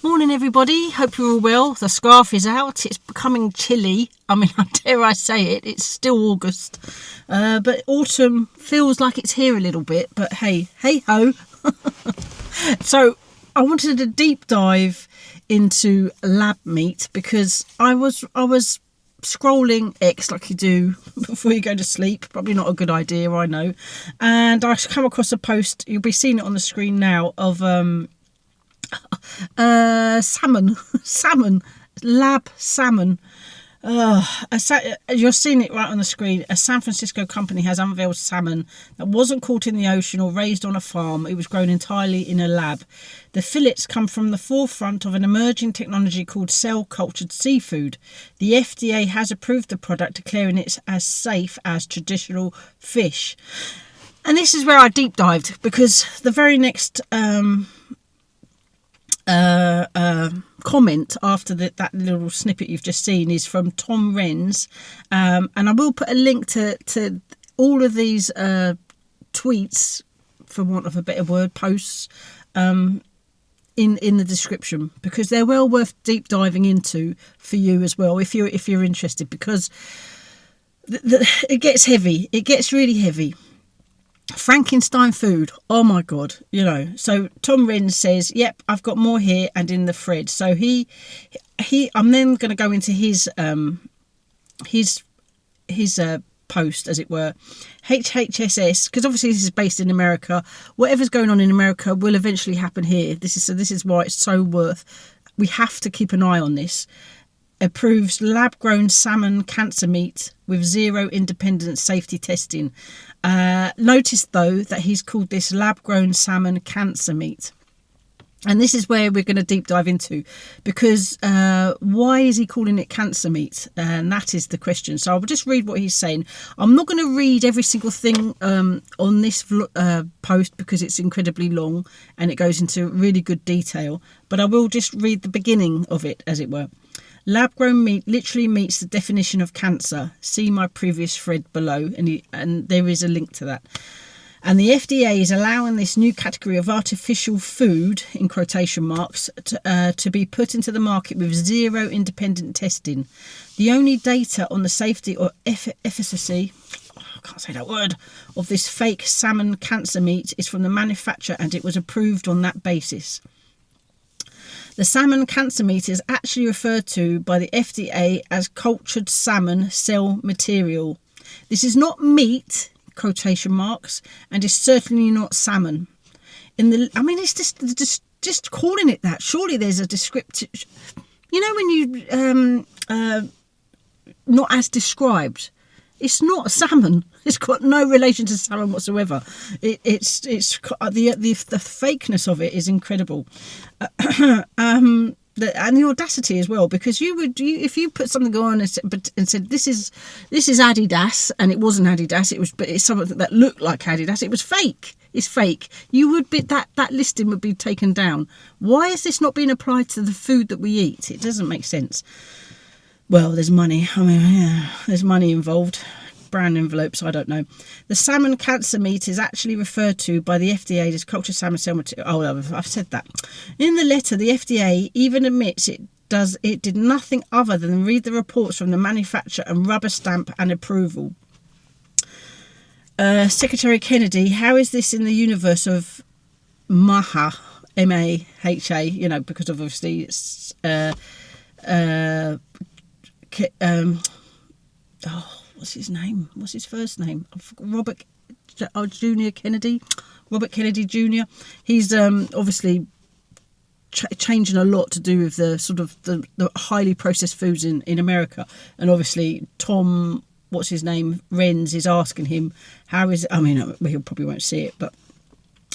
Morning everybody, hope you're all well. The scarf is out, it's becoming chilly. I mean, dare I say it, it's still August. But autumn feels like it's here a little bit, but hey ho. So I wanted a deep dive into lab meat because I was scrolling X like you do before you go to sleep. Probably not a good idea, I know. And I come across a post, you'll be seeing it on the screen now, of salmon, lab salmon. You're seeing it right on the screen. A San Francisco company has unveiled salmon that wasn't caught in the ocean or raised on a farm. It was grown entirely in a lab. The fillets come from the forefront of an emerging technology called cell-cultured seafood. The FDA has approved the product, declaring it as safe as traditional fish. And this is where I deep dived, because the very next comment after that little snippet you've just seen is from Tom Renz, and I will put a link to all of these tweets, for want of a better word, posts in the description, because they're well worth deep diving into for you as well if you're interested, because it gets heavy. It gets really heavy. Frankenstein food, oh my god, so Tom Renz says, yep, I've got more here and in the thread. So I'm then going to go into his post, as it were. HHSS, because obviously this is based in America. Whatever's going on in America will eventually happen here. This is why it's so we have to keep an eye on this. Approves lab-grown salmon cancer meat with zero independent safety testing. Notice, though, that he's called this lab-grown salmon cancer meat. And this is where we're going to deep dive into, because why is he calling it cancer meat? And that is the question. So I'll just read what he's saying. I'm not going to read every single thing on this post, because it's incredibly long and it goes into really good detail. But I will just read the beginning of it, as it were. Lab-grown meat literally meets the definition of cancer. See my previous thread below, and there is a link to that. And the FDA is allowing this new category of artificial food, in quotation marks, to be put into the market with zero independent testing. The only data on the safety or efficacy, I can't say that word, of this fake salmon cancer meat is from the manufacturer, and it was approved on that basis. The salmon cancer meat is actually referred to by the FDA as cultured salmon cell material. This is not meat, quotation marks, and is certainly not salmon. It's just calling it that. Surely there's a descriptive. When you not as described. It's not salmon. It's got no relation to salmon whatsoever. It's the fakeness of it is incredible, and the audacity as well. Because if you put something on and said this is Adidas, and it wasn't Adidas, but it's something that looked like Adidas. It was fake. It's fake. You would be that listing would be taken down. Why is this not being applied to the food that we eat? It doesn't make sense. Well, there's money. There's money involved. Brown envelopes, I don't know. The salmon cancer meat is actually referred to by the FDA as cultured salmon cell material. Oh, I've said that. In the letter, the FDA even admits it did nothing other than read the reports from the manufacturer and rubber stamp an approval. Secretary Kennedy, how is this in the universe of MAHA, M-A-H-A, because of obviously it's what's his name? What's his first name? Robert Junior Kennedy. Robert Kennedy Jr. He's obviously changing a lot to do with the sort of the highly processed foods in America. And obviously Tom, what's his name, Renz, is asking him, he probably won't see it, but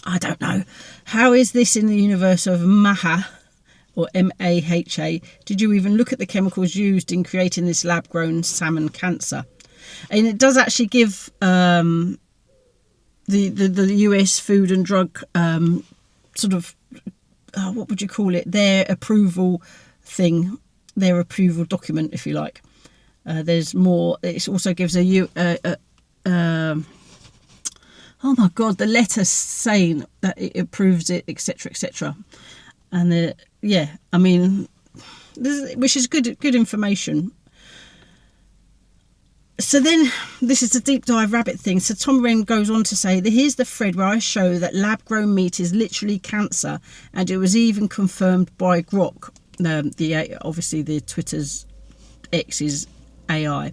I don't know. How is this in the universe of MAHA? Or MAHA, did you even look at the chemicals used in creating this lab-grown salmon cancer? And it does actually give the US Food and Drug what would you call it? Their approval thing, their approval document, if you like. There's more. It also gives oh the letter saying that it approves it, etc., etc. And yeah, I mean, which is good information. So then, this is the deep dive rabbit thing. So Tom Wren goes on to say that here's the thread where I show that lab-grown meat is literally cancer, and it was even confirmed by Grok. Obviously the Twitter's X's AI.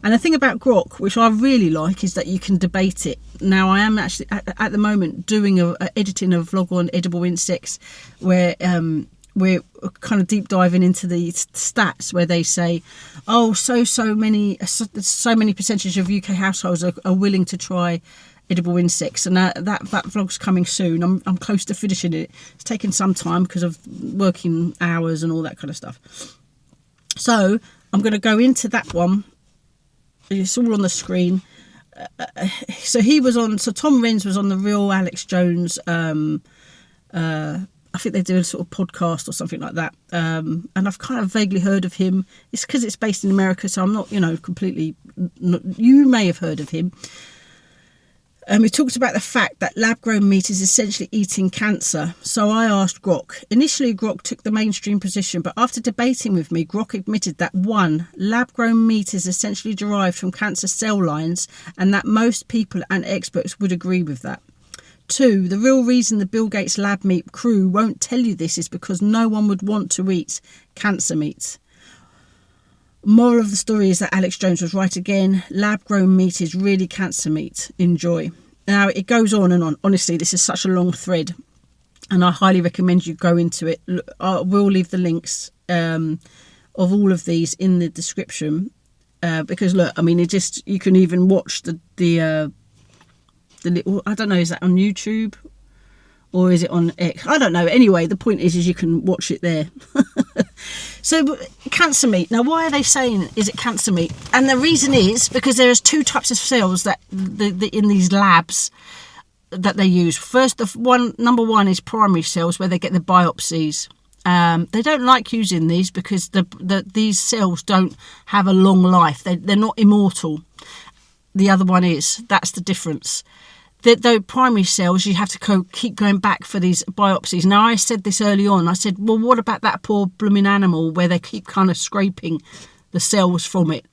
And the thing about Grok, which I really like, is that you can debate it. Now, I am actually at the moment doing editing a vlog on edible insects, where we're kind of deep diving into the stats where they say, oh, so many percentage of UK households are willing to try edible insects, and that vlog's coming soon. I'm close to finishing it. It's taken some time because of working hours and all that kind of stuff. So I'm going to go into that one. It's all on the screen. So Tom Wren's was on the Real Alex Jones. I think they do a sort of podcast or something like that. And I've kind of vaguely heard of him. It's because it's based in America, so I'm not, completely... You may have heard of him. We talked about the fact that lab-grown meat is essentially eating cancer. So I asked Grok. Initially, Grok took the mainstream position, but after debating with me, Grok admitted that 1, lab-grown meat is essentially derived from cancer cell lines, and that most people and experts would agree with that. 2, the real reason the Bill Gates lab meat crew won't tell you this is because no one would want to eat cancer meat. Moral of the story is that Alex Jones was right again. Lab-grown meat is really cancer meat. Enjoy. Now, it goes on and on. Honestly, this is such a long thread, and I highly recommend you go into it. I will leave the links of all of these in the description, because, look, I mean, you can even watch the little, I don't know, is that on YouTube or is it on X? I don't know. Anyway, the point is you can watch it there. So, cancer meat. Now, why are they saying, is it cancer meat? And the reason is because there's 2 types of cells that in these labs that they use. First, number one is primary cells, where they get the biopsies. They don't like using these because these cells don't have a long life. They're not immortal. The other one is. That's the difference. The primary cells, you have to keep going back for these biopsies. Now, I said this early on. I said, well, what about that poor blooming animal where they keep kind of scraping the cells from it?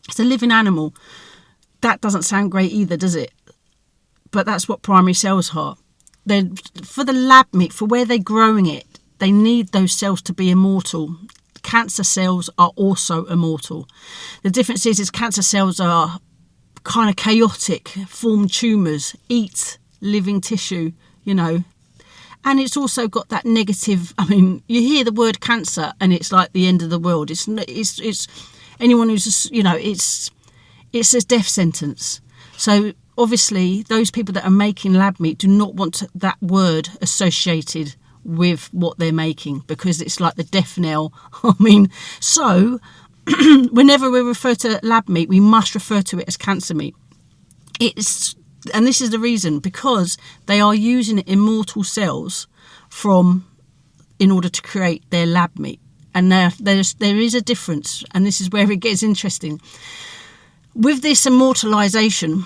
It's a living animal. That doesn't sound great either, does it? But that's what primary cells are. For the lab meat, for where they're growing it, they need those cells to be immortal. Cancer cells are also immortal. The difference is cancer cells are kind of chaotic, form tumours, eat living tissue, and it's also got that negative. I mean, you hear the word cancer and it's like the end of the world. It's anyone who's it's a death sentence. So obviously those people that are making lab meat do not want that word associated with what they're making, because it's like the death knell. I mean, so whenever we refer to lab meat, we must refer to it as cancer meat. And this is the reason, because they are using immortal cells in order to create their lab meat. And there is a difference, and this is where it gets interesting. With this immortalization,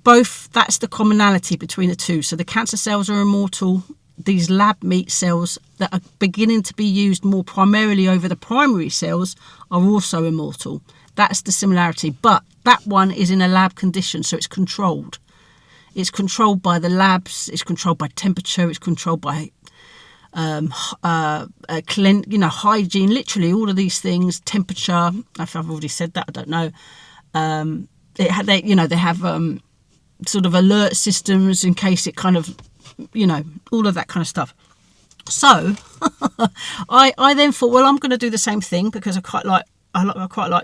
that's the commonality between the two. So the cancer cells are immortal. These lab meat cells that are beginning to be used more primarily over the primary cells are also immortal. That's the similarity. But that one is in a lab condition, so it's controlled. It's controlled by the labs. It's controlled by temperature. It's controlled by hygiene. Literally, all of these things. Temperature. If I've already said that, I don't know. They have sort of alert systems in case it kind of, all of that kind of stuff. So I then thought, well, I'm going to do the same thing, because I quite like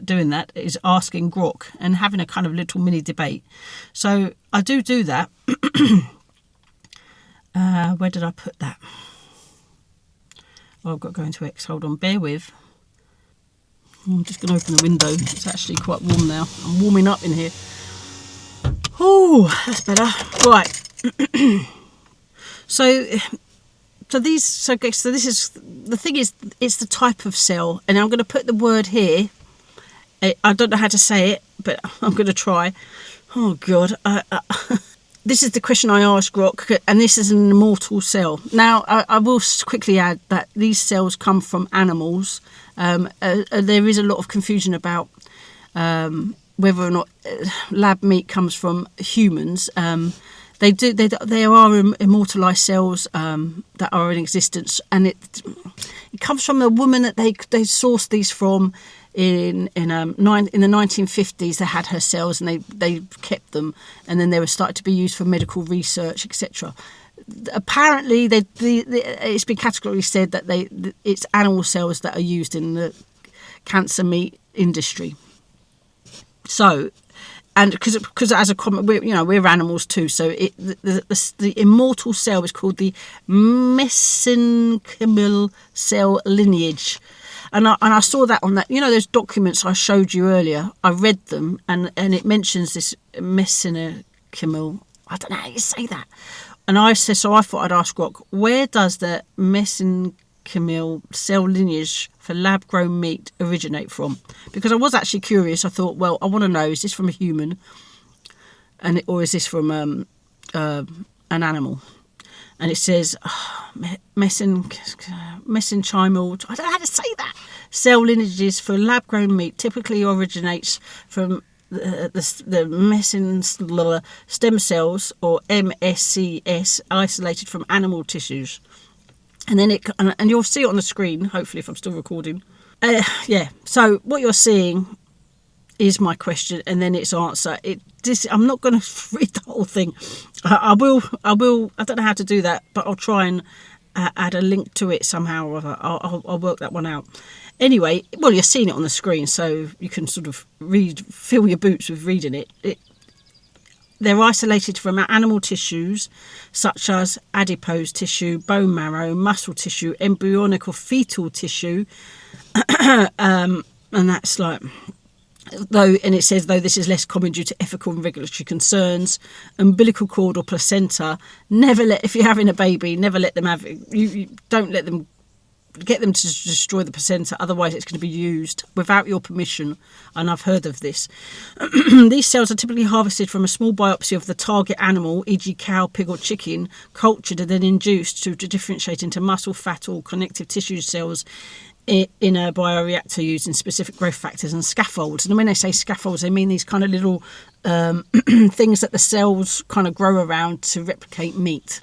doing that, is asking Grok and having a kind of little mini debate. So I do that. Where did I put that? Oh, I've got to go into X. Hold on, bear with. I'm just going to open the window. It's actually quite warm now. I'm warming up in here. Oh, that's better. Right. So this is the thing, is it's the type of cell, and I'm going to put the word here. I don't know how to say it, but I'm going to try. Oh God, this is the question I asked Rock, and this is an immortal cell. Now, I will quickly add that these cells come from animals. There is a lot of confusion about whether or not lab meat comes from humans. There are immortalised cells that are in existence, and it comes from a woman that they sourced these from in the 1950s. They had her cells and they kept them, and then they were started to be used for medical research, etc. Apparently, it's been categorically said that it's animal cells that are used in the cancer meat industry. So. And because as a common, we're animals too. So the immortal cell is called the mesenchymal cell lineage, and I saw that on that. Those documents I showed you earlier. I read them, and it mentions this mesenchymal. I don't know how you say that. And I said, so I thought I'd ask Rock, where does the mesenchymal cell lineage for lab-grown meat originate from? Because I was actually curious. I thought, well, I want to know, is this from a human, or is this from an animal? And it says mesenchymal, I don't know how to say that, cell lineages for lab-grown meat typically originates from the mesenchymal stem cells, or MSCS, isolated from animal tissues. And then and you'll see it on the screen, hopefully, if I'm still recording. So what you're seeing is my question, and then its answer. I'm not going to read the whole thing. I will. I don't know how to do that, but I'll try and add a link to it somehow or other. I'll work that one out. Anyway, well, you're seeing it on the screen, so you can sort of fill your boots with reading it. They're isolated from animal tissues such as adipose tissue, bone marrow, muscle tissue, embryonic or fetal tissue, and that's like. And it says, though this is less common due to ethical and regulatory concerns, umbilical cord or placenta, if you're having a baby, never let them have it. You don't let them. Get them to destroy the placenta, otherwise it's going to be used without your permission, and I've heard of this. These cells are typically harvested from a small biopsy of the target animal, e.g. cow, pig or chicken, cultured and then induced to differentiate into muscle, fat or connective tissue cells in a bioreactor using specific growth factors and scaffolds. And when they say scaffolds, they mean these kind of little things that the cells kind of grow around to replicate meat.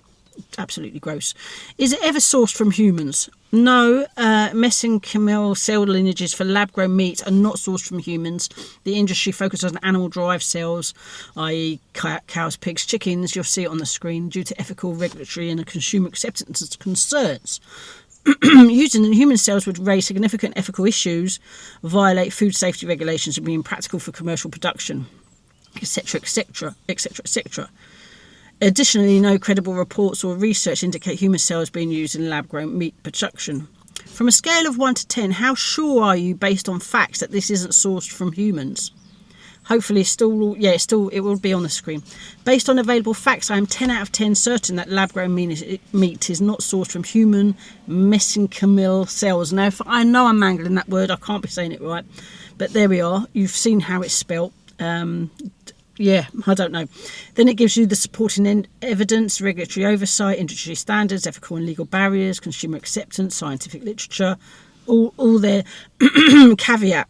Absolutely gross. Is it ever sourced from humans? No, mesenchymal cell lineages for lab-grown meat are not sourced from humans. The industry focuses on animal-derived cells, i.e. cows, pigs, chickens. You'll see it on the screen, due to ethical, regulatory and consumer acceptance concerns. Using human cells would raise significant ethical issues, violate food safety regulations and be impractical for commercial production, etc., etc., etc., etc. Additionally, no credible reports or research indicate human cells being used in lab-grown meat production. From a scale of 1 to 10, how sure are you, based on facts, that this isn't sourced from humans? Hopefully, it will be on the screen. Based on available facts, I am 10 out of 10 certain that lab-grown meat is not sourced from human mesenchymal cells. Now, I know I'm mangling that word. I can't be saying it right. But there we are. You've seen how it's spelt. I don't know. Then it gives you the supporting evidence, regulatory oversight, industry standards, ethical and legal barriers, consumer acceptance, scientific literature, all their caveat.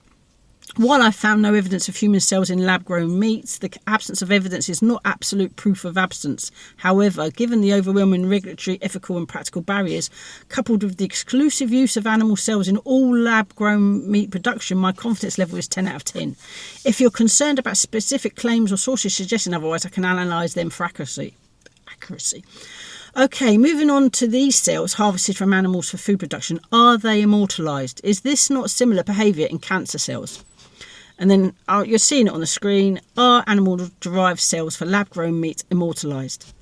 While I found no evidence of human cells in lab-grown meats, the absence of evidence is not absolute proof of absence. However, given the overwhelming regulatory, ethical and practical barriers, coupled with the exclusive use of animal cells in all lab-grown meat production, my confidence level is 10 out of 10. If you're concerned about specific claims or sources suggesting otherwise, I can analyse them for accuracy. Okay, moving on to these cells harvested from animals for food production. Are they immortalised? Is this not similar behaviour in cancer cells? And then you're seeing it on the screen. Are animal-derived cells for lab-grown meat immortalised?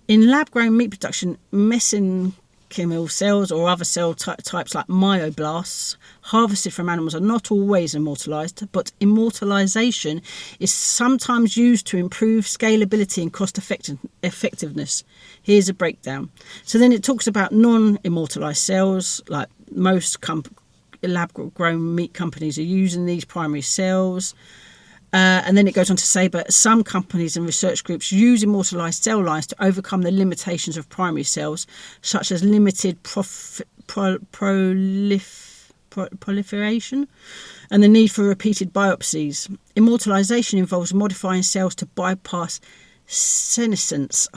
In lab-grown meat production, mesenchymal cells or other cell types like myoblasts harvested from animals are not always immortalised, but immortalisation is sometimes used to improve scalability and cost effectiveness. Here's a breakdown. So then it talks about non-immortalised cells, like most lab-grown meat companies are using these primary cells. And then it goes on to say, but some companies and research groups use immortalised cell lines to overcome the limitations of primary cells, such as limited proliferation and the need for repeated biopsies. Immortalisation involves modifying cells to bypass senescence,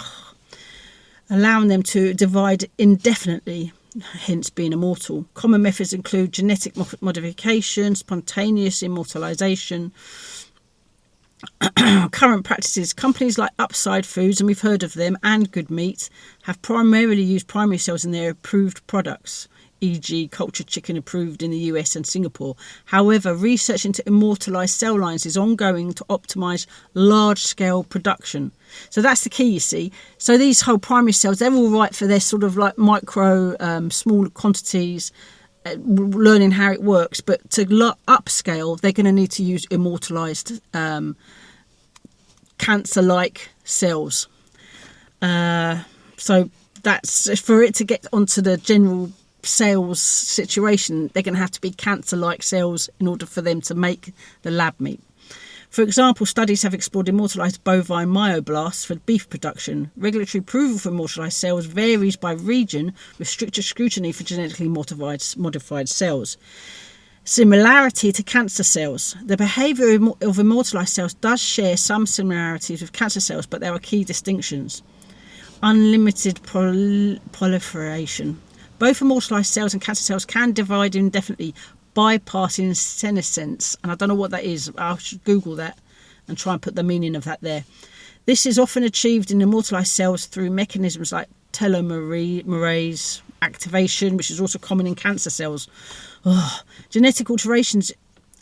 allowing them to divide indefinitely, hence being immortal. Common methods include genetic modification, spontaneous immortalisation. Current practices, companies like Upside Foods, and we've heard of them, and Good Meat, have primarily used primary cells in their approved products, e.g. cultured chicken approved in the US and Singapore. However, research into immortalised cell lines is ongoing to optimise large-scale production. So that's the key, you see. So these whole primary cells, they're all right for their sort of like micro, small quantities, learning how it works, but to upscale, they're going to need to use immortalised cancer-like cells. So that's for it to get onto the general sales situation. They're going to have to be cancer-like cells in order for them to make the lab meat. For example, studies have explored immortalised bovine myoblasts for beef production. Regulatory approval for immortalised cells varies by region, with stricter scrutiny for genetically modified cells. Similarity to cancer cells. The behaviour of immortalised cells does share some similarities with cancer cells, but there are key distinctions. Unlimited proliferation. Both immortalised cells and cancer cells can divide indefinitely, bypassing senescence. And I don't know what that is. I should Google that and try and put the meaning of that there. This is often achieved in immortalised cells through mechanisms like telomerase activation, which is also common in cancer cells. Genetic alterations.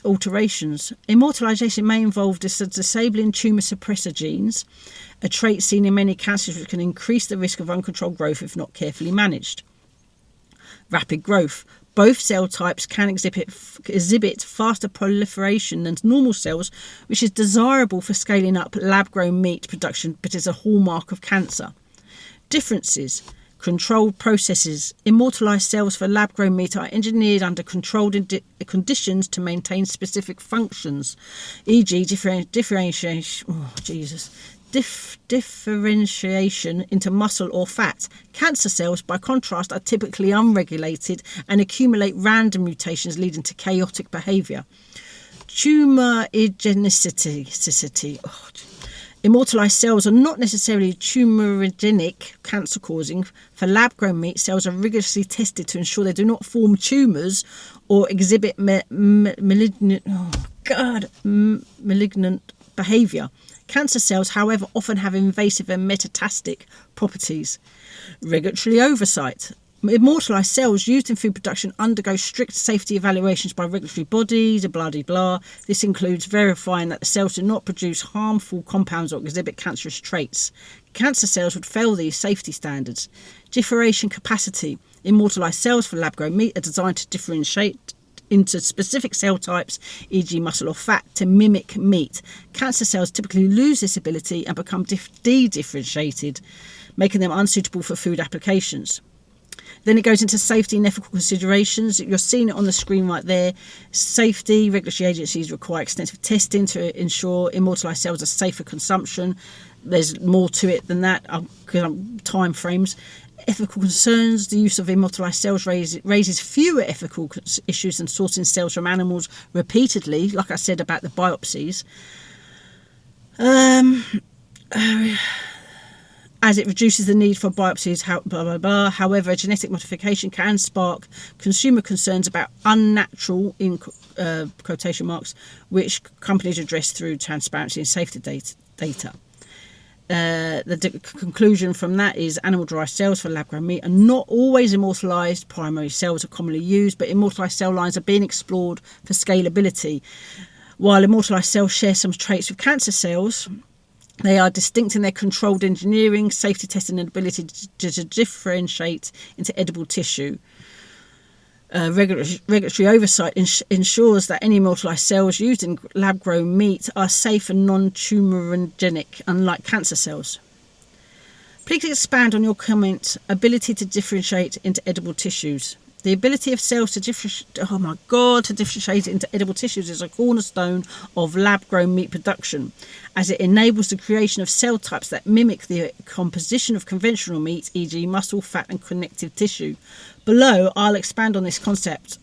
Immortalisation may involve disabling tumour suppressor genes, a trait seen in many cancers which can increase the risk of uncontrolled growth if not carefully managed. Rapid growth. Both cell types can exhibit faster proliferation than normal cells, which is desirable for scaling up lab-grown meat production, but is a hallmark of cancer. Differences. Controlled processes. Immortalised cells for lab-grown meat are engineered under controlled conditions to maintain specific functions, e.g. differentiation into muscle or fat. Cancer cells, by contrast, are typically unregulated and accumulate random mutations leading to chaotic behaviour. Tumorigenicity. Immortalised cells are not necessarily tumorigenic, cancer-causing. For lab-grown meat, cells are rigorously tested to ensure they do not form tumours or exhibit malignant behaviour. Cancer cells, however, often have invasive and metastatic properties. Regulatory oversight. Immortalised cells used in food production undergo strict safety evaluations by regulatory bodies, blah-de-blah. This includes verifying that the cells do not produce harmful compounds or exhibit cancerous traits. Cancer cells would fail these safety standards. Differentiation capacity. Immortalised cells for lab-grown meat are designed to differentiate into specific cell types, e.g. muscle or fat, to mimic meat. Cancer cells typically lose this ability and become de-differentiated, making them unsuitable for food applications. Then it goes into safety and ethical considerations. You're seeing it on the screen right there. Safety. Regulatory agencies require extensive testing to ensure immortalised cells are safe for consumption. There's more to it than that, time frames. Ethical concerns. The use of immortalised cells raises fewer ethical issues than sourcing cells from animals repeatedly, like I said about the biopsies. As it reduces the need for biopsies, However, genetic modification can spark consumer concerns about unnatural, in quotation marks, which companies address through transparency and safety data. The conclusion from that is animal-derived cells for lab-grown meat are not always immortalised. Primary cells are commonly used, but immortalised cell lines are being explored for scalability. While immortalised cells share some traits with cancer cells, they are distinct in their controlled engineering, safety testing and ability to differentiate into edible tissue. Regulatory oversight ensures that any immortalised cells used in lab-grown meat are safe and non-tumorigenic, unlike cancer cells. Please expand on your comment, ability to differentiate into edible tissues. The ability of cells to differentiate into edible tissues is a cornerstone of lab-grown meat production, as it enables the creation of cell types that mimic the composition of conventional meat, e.g. muscle, fat and connective tissue. Below, I'll expand on this concept,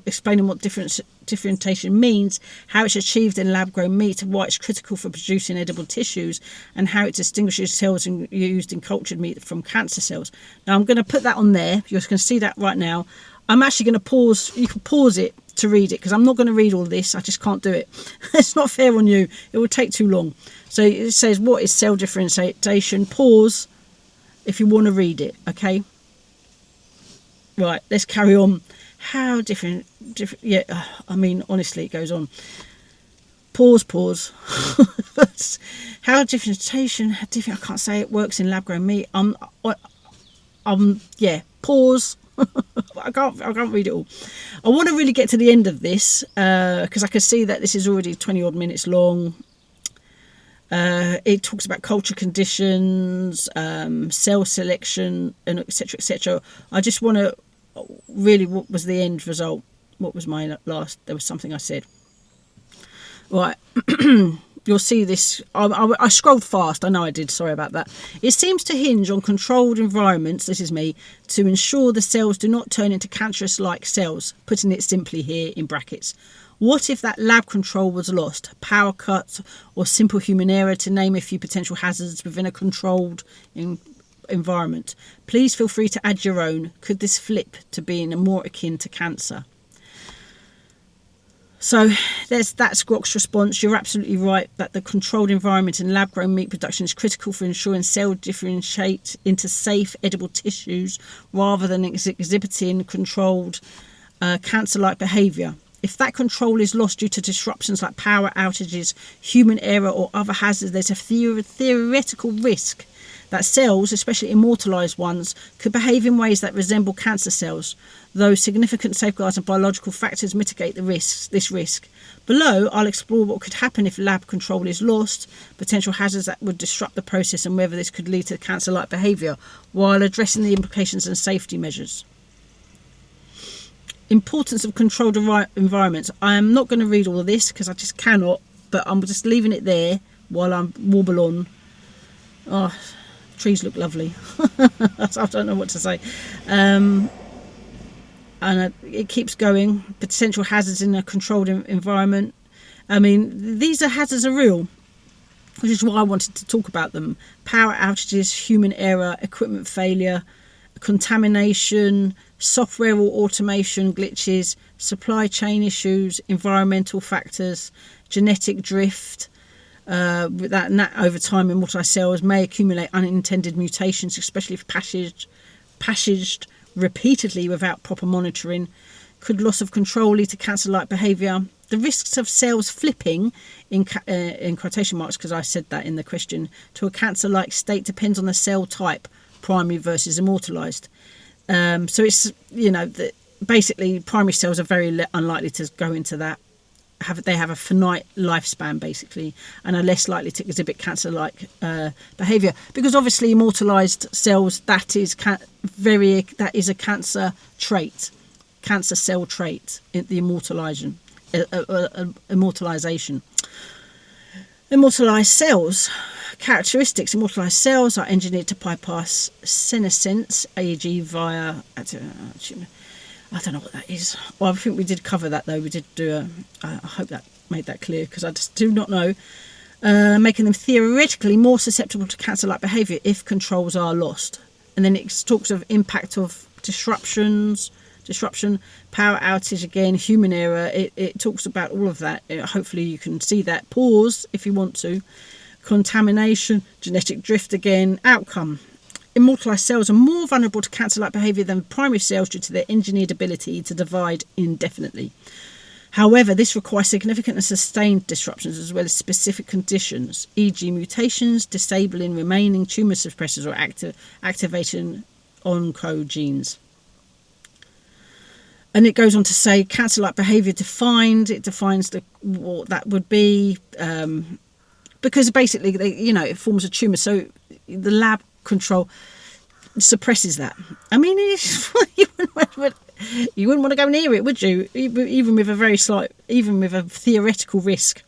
explaining what differentiation means, how it's achieved in lab-grown meat, why it's critical for producing edible tissues, and how it distinguishes cells used in cultured meat from cancer cells. Now, I'm going to put that on there. You're going to see that right now. I'm actually going to pause. You can pause it to read it, because I'm not going to read all this. I just can't do it. It's not fair on you. It will take too long. So it says, what is cell differentiation? Pause if you want to read it, okay? Right, let's carry on. How different, yeah, I mean, honestly, it goes on. Pause. How differentiation, I can't say it works in lab-grown meat. Yeah, pause. I can't read it all. I want to really get to the end of this, because I can see that this is already 20 odd minutes long. It talks about culture conditions, cell selection, and etc. I just want to really, what was the end result? What was my last? There was something I said. Right. You'll see this. I scrolled fast. I know I did. Sorry about that. It seems to hinge on controlled environments, this is me, to ensure the cells do not turn into cancerous-like cells, putting it simply here in brackets. What if that lab control was lost? Power cut or simple human error, to name a few potential hazards within a controlled environment. Please feel free to add your own. Could this flip to being more akin to cancer? So that's Grok's response. You're absolutely right that the controlled environment in lab-grown meat production is critical for ensuring cells differentiate into safe, edible tissues rather than exhibiting controlled cancer-like behaviour. If that control is lost due to disruptions like power outages, human error or other hazards, there's a theoretical risk that cells, especially immortalised ones, could behave in ways that resemble cancer cells, though significant safeguards and biological factors mitigate this risk. Below, I'll explore what could happen if lab control is lost, potential hazards that would disrupt the process, and whether this could lead to cancer-like behaviour, while addressing the implications and safety measures. Importance of controlled environments. I am not going to read all of this because I just cannot, but I'm just leaving it there while I warble on. Oh, trees look lovely. I don't know what to say. And it keeps going. Potential hazards in a controlled environment. I mean, these hazards are real, which is why I wanted to talk about them. Power outages, human error, equipment failure, contamination, software or automation glitches, supply chain issues, environmental factors, genetic drift. That over time, immortalised cells may accumulate unintended mutations, especially if passaged repeatedly without proper monitoring. Could loss of control lead to cancer-like behaviour? The risks of cells flipping, in quotation marks, because I said that in the question, to a cancer-like state depends on the cell type, primary versus immortalised. So it's, basically primary cells are very unlikely to go into that. They have a finite lifespan, basically, and are less likely to exhibit cancer-like behaviour, because obviously immortalised cells, that is a cancer trait, cancer cell trait, the immortalisation. Immortalised cells characteristics. Immortalised cells are engineered to bypass senescence, e.g. via I don't know what that is. Well, I think we did cover that, though. We did do I hope that made that clear, because I just do not know. Making them theoretically more susceptible to cancer-like behaviour if controls are lost. And then it talks of impact of disruption, power outage again, human error. It talks about all of that. Hopefully you can see that. Pause if you want to. Contamination, genetic drift again, outcome. Immortalised cells are more vulnerable to cancer-like behaviour than primary cells due to their engineered ability to divide indefinitely. However, this requires significant and sustained disruptions as well as specific conditions, e.g. mutations, disabling remaining tumour suppressors or activating oncogenes. And it goes on to say cancer-like behaviour defined. It defines what that would be, because basically, it forms a tumour. So the lab control, suppresses that. I mean, you wouldn't want to go near it, would you? Even with a very slight, even with a theoretical risk.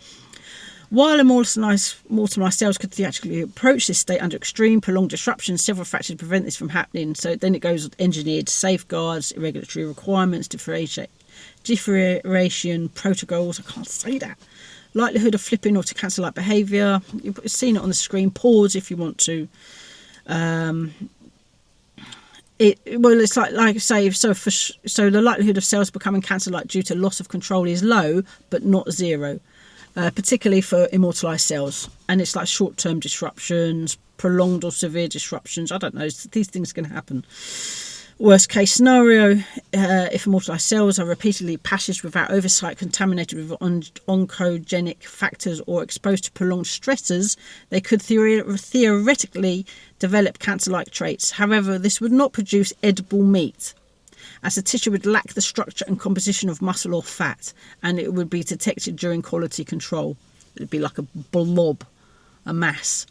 While immortalised cells could theatrically approach this state under extreme prolonged disruption, several factors prevent this from happening. So then it goes engineered safeguards, regulatory requirements, differentiation protocols. I can't say that. Likelihood of flipping or to cancer-like behaviour. You've seen it on the screen. Pause if you want to. It's like I say. So the likelihood of cells becoming cancer-like due to loss of control is low, but not zero. Particularly for immortalised cells, and it's like short-term disruptions, prolonged or severe disruptions. I don't know, these things can happen. Worst case scenario, if immortalised cells are repeatedly passaged without oversight, contaminated with oncogenic factors or exposed to prolonged stressors, they could theoretically develop cancer-like traits. However, this would not produce edible meat, as the tissue would lack the structure and composition of muscle or fat, and it would be detected during quality control. It would be like a blob, a mass.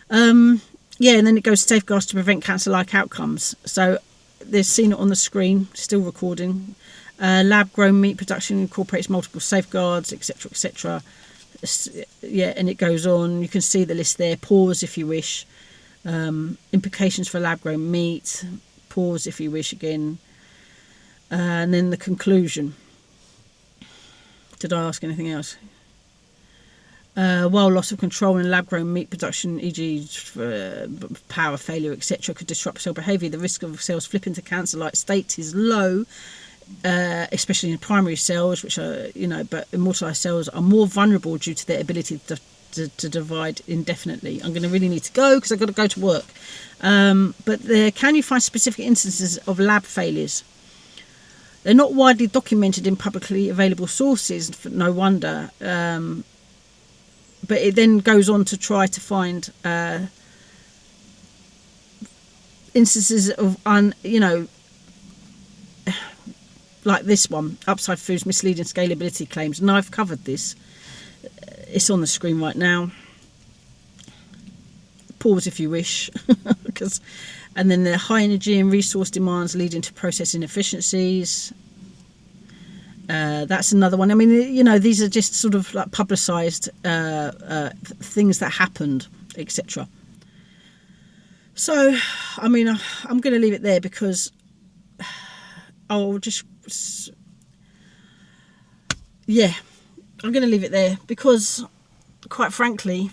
And then it goes safeguards to prevent cancer-like outcomes. So they've seen it on the screen, still recording. Lab-grown meat production incorporates multiple safeguards, etc., etc. And it goes on. You can see the list there. Pause if you wish. Implications for lab-grown meat. Pause if you wish again. And then the conclusion. Did I ask anything else? While loss of control in lab-grown meat production, e.g. power failure, etc., could disrupt cell behaviour, the risk of cells flipping to cancer-like states is low, especially in primary cells, which are, but immortalised cells are more vulnerable due to their ability to divide indefinitely. I'm going to really need to go because I've got to go to work. But can you find specific instances of lab failures? They're not widely documented in publicly available sources, no wonder. But it then goes on to try to find instances of, like this one, Upside Foods misleading scalability claims. And I've covered this. It's on the screen right now. Pause if you wish. And then the high energy and resource demands leading to process inefficiencies. That's another one. I mean, these are just sort of like publicised things that happened, etc. So, I mean, I'm going to leave it there because I'm going to leave it there because, quite frankly,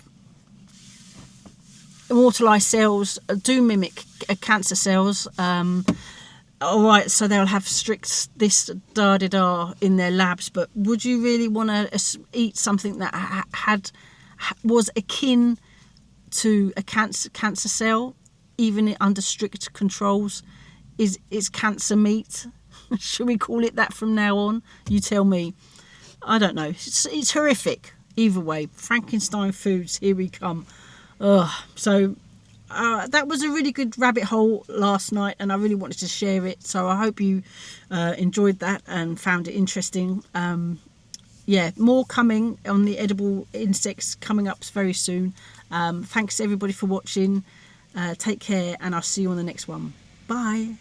immortalised cells do mimic cancer cells. All right, so they'll have strict this da-da-da in their labs, but would you really want to eat something that was akin to a cancer cell, even under strict controls? Is cancer meat? Should we call it that from now on? You tell me. I don't know. It's horrific. Either way, Frankenstein foods, here we come. So that was a really good rabbit hole last night, and I really wanted to share it. So I hope you enjoyed that and found it interesting. More coming on the edible insects coming up very soon. Thanks everybody for watching. Take care, and I'll see you on the next one. Bye.